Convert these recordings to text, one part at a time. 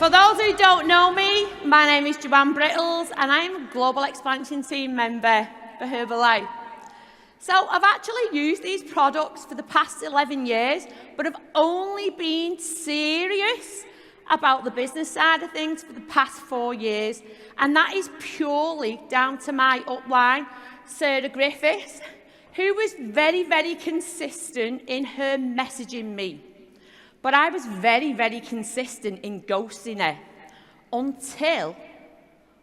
For those who don't know me, my name is Joanne Brittles and I am a Global Expansion Team member for Herbalife. So I've actually used these products for the past 11 years, but I've only been serious about the business side of things for the past 4 years. And that is purely down to my upline, Sarah Griffiths, who was very, very consistent in her messaging me. But I was very, very consistent in ghosting her until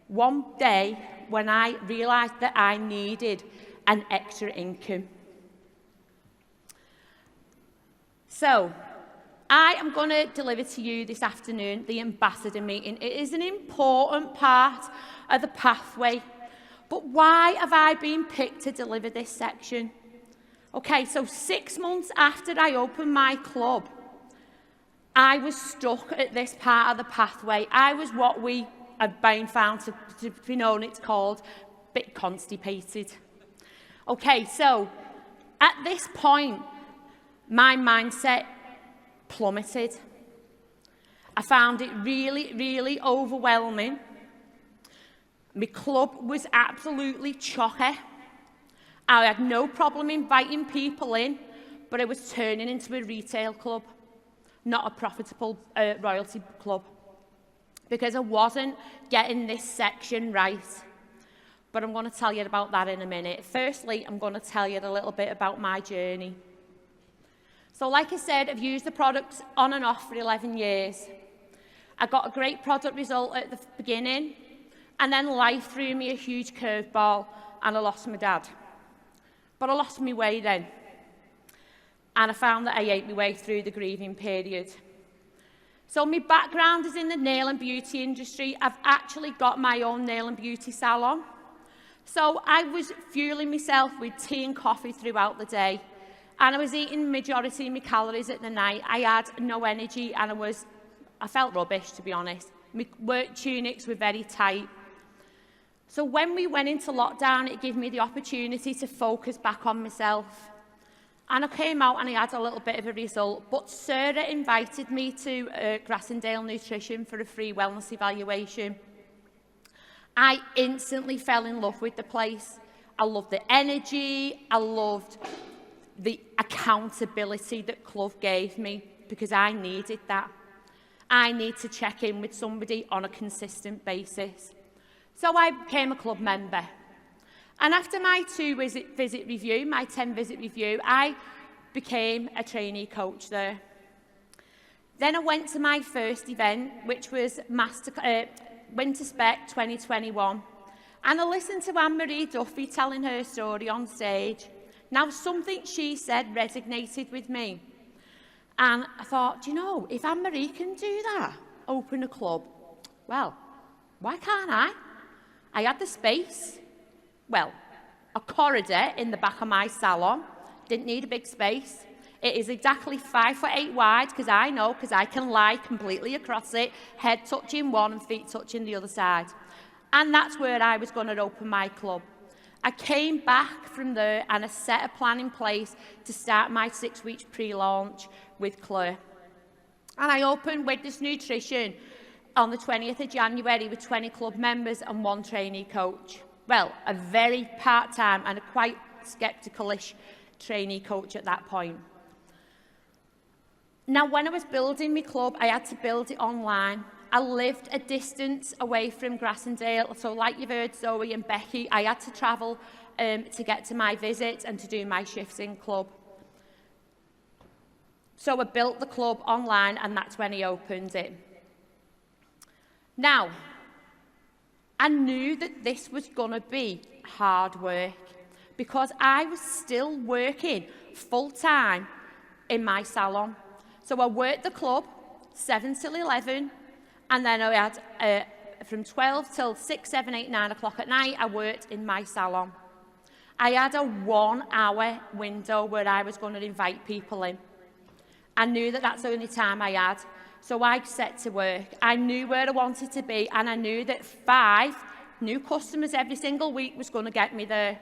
one day when I realised that I needed an extra income. So I am going to deliver to you this afternoon the ambassador meeting. It is an important part of the pathway. But why have I been picked to deliver this section? Okay, so 6 months after I opened my club, I was stuck at this part of the pathway. I was what we have been found to be known, it's called, a bit constipated. Okay, so at this point, my mindset plummeted. I found it really, really overwhelming. My club was absolutely chocker. I had no problem inviting people in, but it was turning into a retail club, not a profitable royalty club, because I wasn't getting this section right. But I'm going to tell you about that in a minute. Firstly, I'm going to tell you a little bit about my journey. So like I said, I've used the products on and off for 11 years. I got a great product result at the beginning, and then life threw me a huge curveball, and I lost my dad. But I lost my way then. And I found that I ate my way through the grieving period. So my background is in the nail and beauty industry. I've actually got my own nail and beauty salon. So I was fueling myself with tea and coffee throughout the day. And I was eating majority of my calories at the night. I had no energy and I felt rubbish, to be honest. My work tunics were very tight. So when we went into lockdown, it gave me the opportunity to focus back on myself. And I came out and I had a little bit of a result. But Sarah invited me to Grassendale Nutrition for a free wellness evaluation. I instantly fell in love with the place. I loved the energy. I loved the accountability that Club gave me, because I needed that. I need to check in with somebody on a consistent basis. So I became a club member. And after my 10-visit review, I became a trainee coach there. Then I went to my first event, which was Winter Spec 2021. And I listened to Anne-Marie Duffy telling her story on stage. Now, something she said resonated with me. And I thought, you know, if Anne-Marie can do that, open a club, well, why can't I? I had the space. Well, a corridor in the back of my salon. Didn't need a big space. It is exactly 5'8" wide, because I can lie completely across it, head touching one and feet touching the other side. And that's where I was going to open my club. I came back from there and I set a plan in place to start my 6 weeks pre-launch with Clair. And I opened Witness Nutrition on the 20th of January with 20 club members and 1 trainee coach. Well, a very part-time and a quite sceptical-ish trainee coach at that point. Now, when I was building my club, I had to build it online. I lived a distance away from Grassendale, so like you've heard Zoe and Becky, I had to travel to get to my visits and to do my shifts in club. So I built the club online, and that's when I opened it. Now, I knew that this was going to be hard work, because I was still working full-time in my salon. So I worked the club 7 till 11, and then I had from 12 till 6, 7, 8, 9 o'clock at night, I worked in my salon. I had a 1-hour window where I was going to invite people in. I knew that that's the only time I had. So I set to work. I knew where I wanted to be, and I knew that 5 new customers every single week was going to get me there.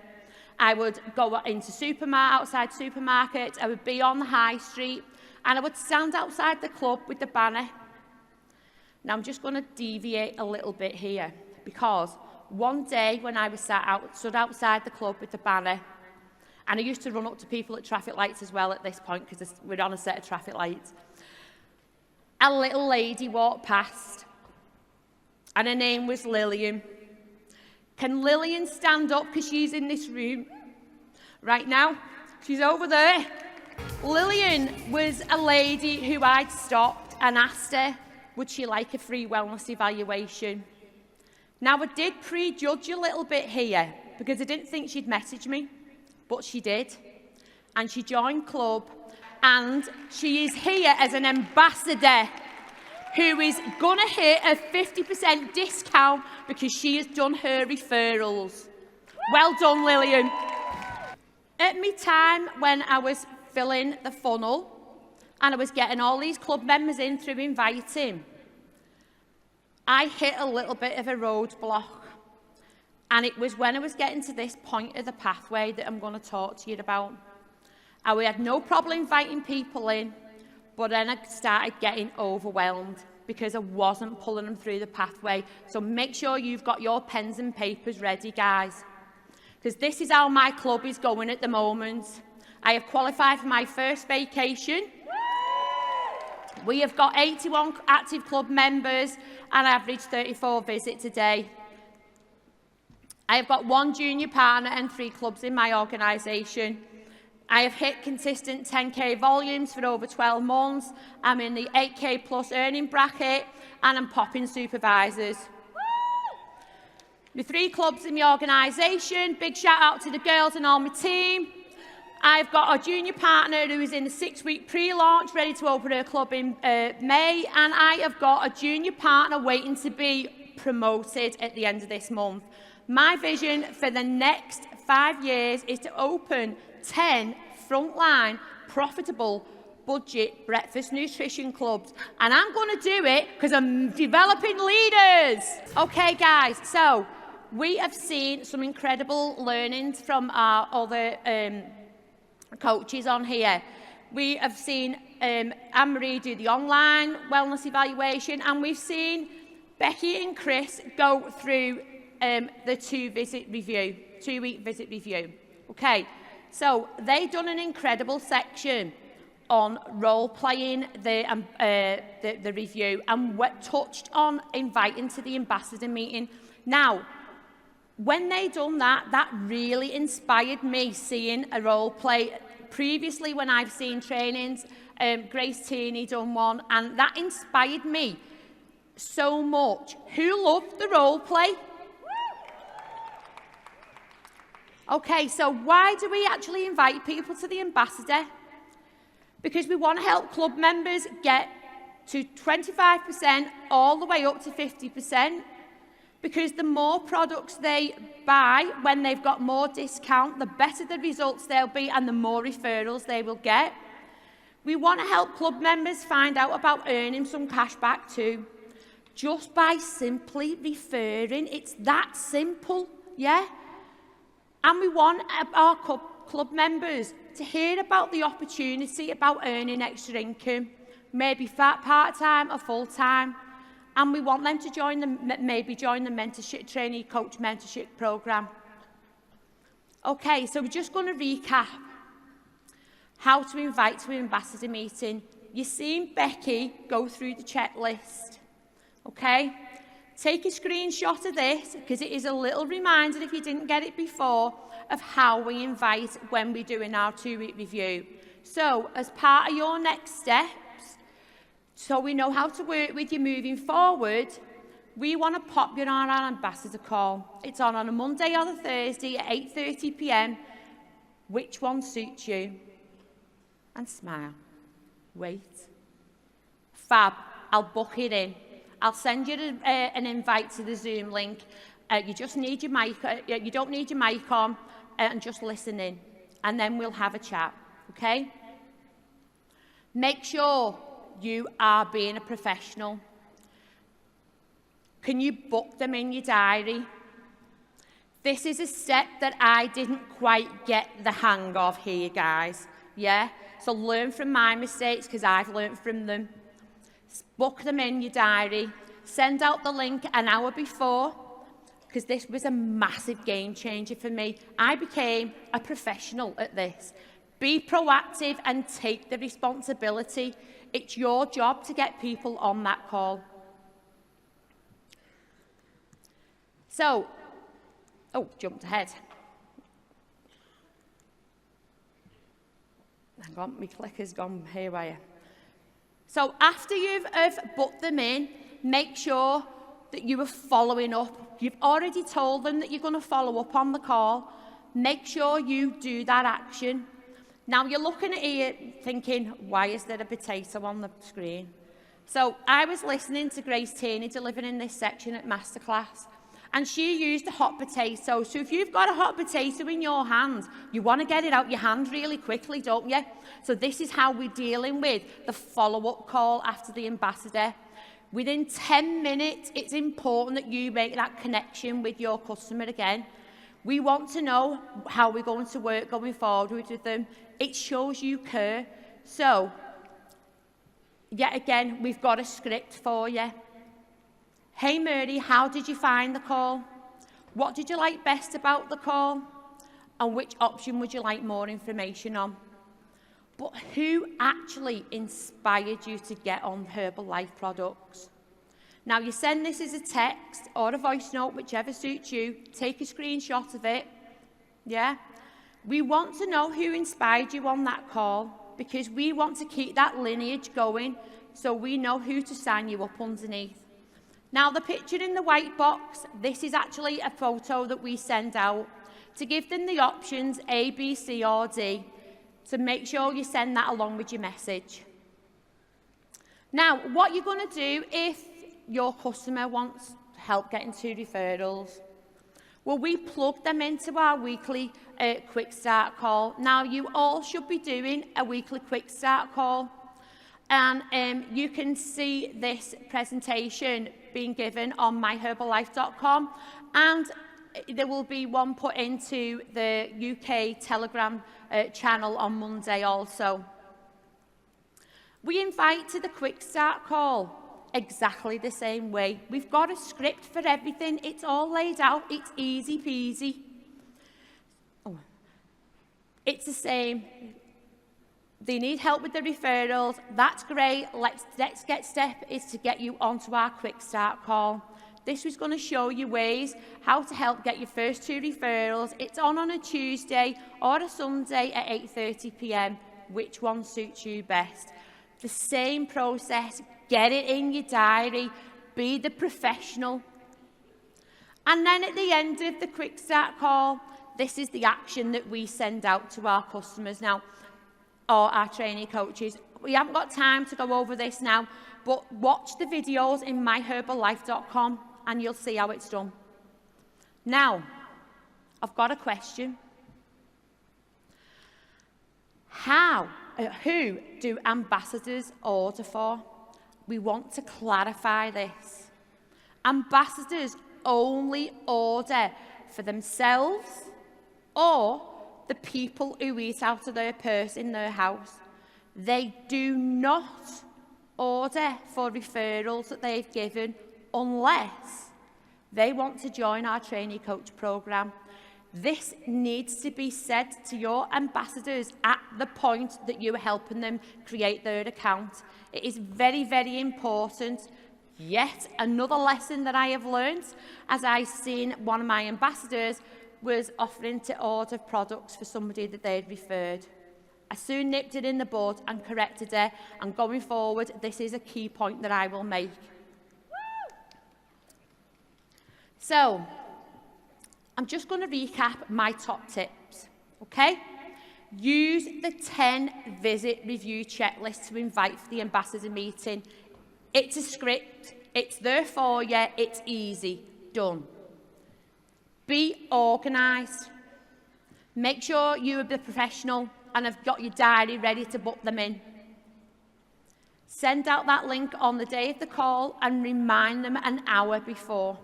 I would go into outside supermarkets, I would be on the high street, and I would stand outside the club with the banner. Now, I'm just going to deviate a little bit here, because one day when I was stood outside the club with the banner, and I used to run up to people at traffic lights as well at this point, because we're on a set of traffic lights, a little lady walked past, and her name was Lillian. Can Lillian stand up, because she's in this room right now? She's over there. Lillian was a lady who I'd stopped and asked her, would she like a free wellness evaluation? Now, I did prejudge a little bit here, because I didn't think she'd message me, but she did. And she joined club, and she is here as an ambassador who is going to hit a 50% discount because she has done her referrals. Well done, Lillian. At my time when I was filling the funnel and I was getting all these club members in through inviting, I hit a little bit of a roadblock. And it was when I was getting to this point of the pathway that I'm going to talk to you about. I had no problem inviting people in, but then I started getting overwhelmed because I wasn't pulling them through the pathway. So make sure you've got your pens and papers ready, guys, because this is how my club is going at the moment. I have qualified for my first vacation. We have got 81 active club members and average 34 visits a day. I have got 1 junior partner and 3 clubs in my organisation. I have hit consistent 10k volumes for over 12 months. I'm in the 8k plus earning bracket and I'm popping supervisors. The 3 clubs in the organisation, big shout out to the girls and all my team. I've got a junior partner who is in the 6-week pre-launch, ready to open her club in May, and I have got a junior partner waiting to be promoted at the end of this month. My vision for the next 5 years is to open 10 frontline, profitable, budget breakfast nutrition clubs. And I'm going to do it because I'm developing leaders. Okay, guys, so we have seen some incredible learnings from our other coaches on here. We have seen Anne-Marie do the online wellness evaluation, and we've seen Becky and Chris go through the 2-week visit review. Okay, so they've done an incredible section on role-playing the review and touched on inviting to the ambassador meeting. Now, when they done that, that really inspired me seeing a role-play. Previously, when I've seen trainings, Grace Tierney done one, and that inspired me so much. Who loved the role-play? Okay, so why do we actually invite people to the ambassador? Because we want to help club members get to 25% all the way up to 50%. Because the more products they buy when they've got more discount, the better the results they'll be and the more referrals they will get. We want to help club members find out about earning some cash back too. Just by simply referring, it's that simple, yeah? And we want our club members to hear about the opportunity about earning extra income, maybe part-time or full-time. And we want them to maybe join the mentorship, trainee coach mentorship program. Okay, so we're just going to recap how to invite to an ambassador meeting. You've seen Becky go through the checklist. Okay, take a screenshot of this because it is a little reminder, if you didn't get it before, of how we invite when we're doing our 2-week review. So as part of your next steps, so we know how to work with you moving forward, we want to pop you on our ambassador call. It's on a Monday or a Thursday at 8:30 p.m. Which one suits you? And smile. Wait. Fab. I'll book it in. I'll send you an invite to the Zoom link. You just need your mic. You don't need your mic on, and just listen in, and then we'll have a chat. Okay? Make sure you are being a professional. Can you book them in your diary? This is a step that I didn't quite get the hang of here, guys. Yeah? So learn from my mistakes because I've learned from them. Book them in your diary. Send out the link an hour before, because this was a massive game changer for me. I became a professional at this. Be proactive and take the responsibility. It's your job to get people on that call. So, jumped ahead. Hang on, my clicker's gone haywire. So after you've booked them in, make sure that you are following up. You've already told them that you're going to follow up on the call. Make sure you do that action. Now you're looking at here thinking, why is there a potato on the screen? So I was listening to Grace Tierney delivering this section at Masterclass, and she used a hot potato. So if you've got a hot potato in your hand, you want to get it out your hand really quickly, don't you? So this is how we're dealing with the follow-up call after the ambassador. Within 10 minutes, it's important that you make that connection with your customer again. We want to know how we're going to work going forward with them. It shows you care. So, yet again, we've got a script for you. Hey Mary, how did you find the call? What did you like best about the call? And which option would you like more information on? But who actually inspired you to get on Herbalife products? Now you send this as a text or a voice note, whichever suits you. Take a screenshot of it. Yeah? We want to know who inspired you on that call, because we want to keep that lineage going so we know who to sign you up underneath. Now, the picture in the white box, this is actually a photo that we send out to give them the options A, B, C, or D, to make sure you send that along with your message. Now, what you're going to do if your customer wants help getting 2 referrals, well, we plug them into our weekly quick start call. Now, you all should be doing a weekly quick start call. And you can see this presentation being given on myherbalife.com, and there will be one put into the UK Telegram channel on Monday also. We invite to the quick start call exactly the same way. We've got a script for everything. It's all laid out. It's easy peasy. It's the same. They need help with the referrals. That's great. Next step is to get you onto our quick start call. This was going to show you ways how to help get your first 2 referrals. It's on a Tuesday or a Sunday at 8:30 p.m. Which one suits you best? The same process. Get it in your diary. Be the professional. And then at the end of the quick start call, this is the action that we send out to our customers now, or our trainee coaches. We haven't got time to go over this now, but watch the videos in myherbalife.com and you'll see how it's done. Now, I've got a question. Who do ambassadors order for? We want to clarify this. Ambassadors only order for themselves or the people who eat out of their purse in their house. They do not order for referrals that they've given unless they want to join our trainee coach program. This needs to be said to your ambassadors at the point that you are helping them create their account. It is very, very important. Yet another lesson that I have learned as I've seen one of my ambassadors was offering to order products for somebody that they'd referred. I soon nipped it in the bud and corrected it, and going forward, this is a key point that I will make. So, I'm just going to recap my top tips, okay? Use the 10 visit review checklist to invite for the ambassador meeting. It's a script, it's there for you, it's easy, done. Be organised. Make sure you are the professional and have got your diary ready to book them in. Send out that link on the day of the call and remind them an hour before.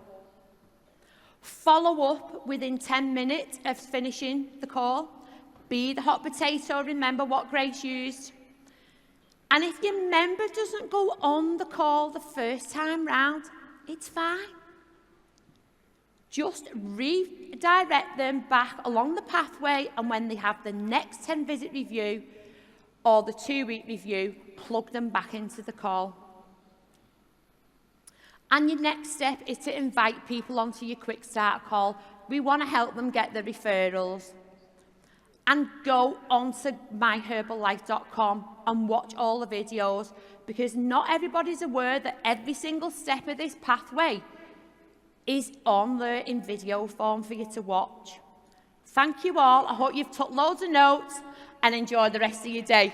Follow up within 10 minutes of finishing the call. Be the hot potato, remember what Grace used. And if your member doesn't go on the call the first time round, It's fine. Just redirect them back along the pathway, and when they have the next 10-visit review or the 2-week review, plug them back into the call. And your next step is to invite people onto your quick start call. We want to help them get the referrals. And go onto myherbalife.com and watch all the videos, because not everybody's aware that every single step of this pathway is on there in video form for you to watch. Thank you all. I hope you've took loads of notes and enjoy the rest of your day.